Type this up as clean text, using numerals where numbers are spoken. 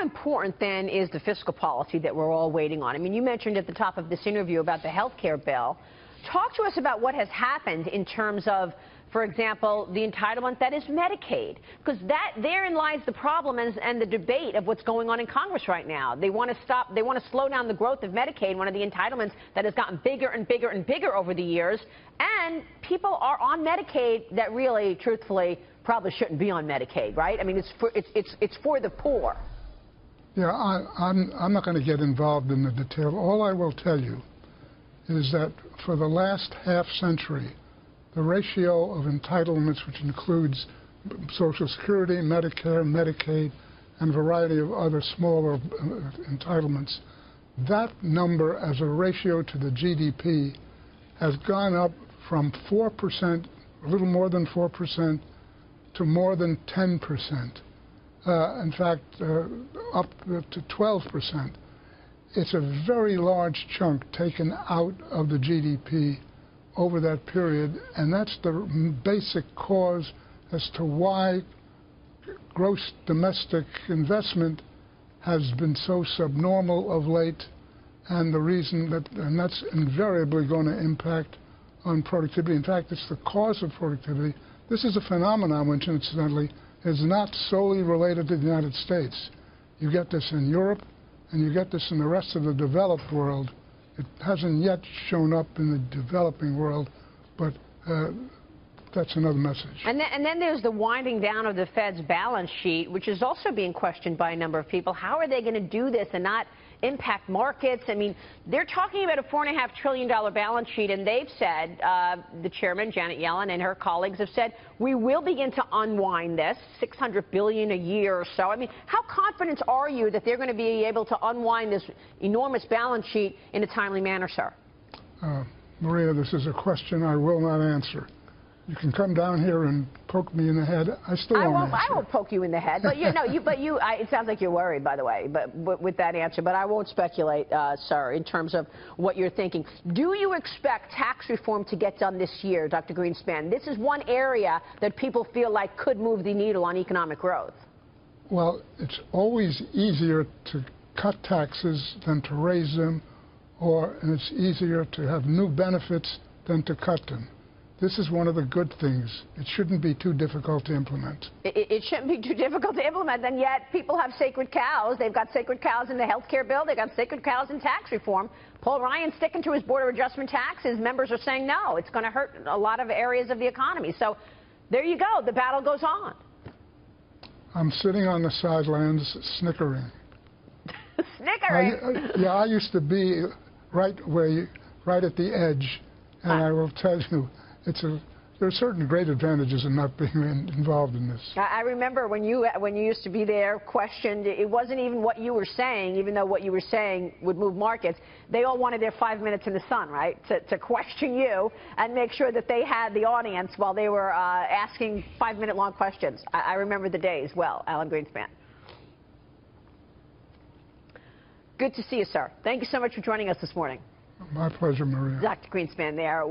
important, then, is the fiscal policy that we're all waiting on? I mean, you mentioned at the top of this interview about the health care bill. Talk to us about what has happened in terms of, for example, the entitlement that is Medicaid, because therein lies the problem and the debate of what's going on in Congress right now. They want to slow down the growth of Medicaid, one of the entitlements that has gotten bigger and bigger and bigger over the years, and people are on Medicaid that really, truthfully, probably shouldn't be on Medicaid, right? I mean, it's for the poor. Yeah, I'm not going to get involved in the detail. All I will tell you is that for the last half century, the ratio of entitlements, which includes Social Security, Medicare, Medicaid, and a variety of other smaller entitlements, that number as a ratio to the GDP has gone up from 4%, a little more than 4%, to more than 10%. In fact, up to 12%. It's a very large chunk taken out of the GDP over that period, and that's the basic cause as to why gross domestic investment has been so subnormal of late, and the reason and that's invariably going to impact on productivity. In fact, it's the cause of productivity. This is a phenomenon which, incidentally, is not solely related to the United States. You get this in Europe, and you get this in the rest of the developed world. It hasn't yet shown up in the developing world, but that's another message. And then there's the winding down of the Fed's balance sheet, which is also being questioned by a number of people. How are they going to do this and not impact markets? I mean, they're talking about a $4.5 trillion balance sheet, and they've said, the chairman, Janet Yellen, and her colleagues have said, we will begin to unwind this, $600 billion a year or so. I mean, how confident are you that they're going to be able to unwind this enormous balance sheet in a timely manner, sir? Maria, this is a question I will not answer. You can come down here and poke me in the head. I still won't answer. I won't poke you in the head, but it sounds like you're worried, by the way, but with that answer. But I won't speculate, sir, in terms of what you're thinking. Do you expect tax reform to get done this year, Dr. Greenspan? This is one area that people feel like could move the needle on economic growth. Well, it's always easier to cut taxes than to raise them, and it's easier to have new benefits than to cut them. This is one of the good things. It shouldn't be too difficult to implement. It shouldn't be too difficult to implement, and yet people have sacred cows. They've got sacred cows in the health care bill. They've got sacred cows in tax reform. Paul Ryan's sticking to his border adjustment tax. His members are saying no. It's going to hurt a lot of areas of the economy. So there you go. The battle goes on. I'm sitting on the sidelines snickering. Snickering? Yeah, I used to be right at the edge, and I will tell you, there are certain great advantages in not being involved in this. I remember when you used to be there, questioned. It wasn't even what you were saying, even though what you were saying would move markets. They all wanted their 5 minutes in the sun, right, to question you and make sure that they had the audience while they were asking 5-minute-long questions. I remember the days well, Alan Greenspan. Good to see you, sir. Thank you so much for joining us this morning. My pleasure, Maria. Dr. Greenspan there.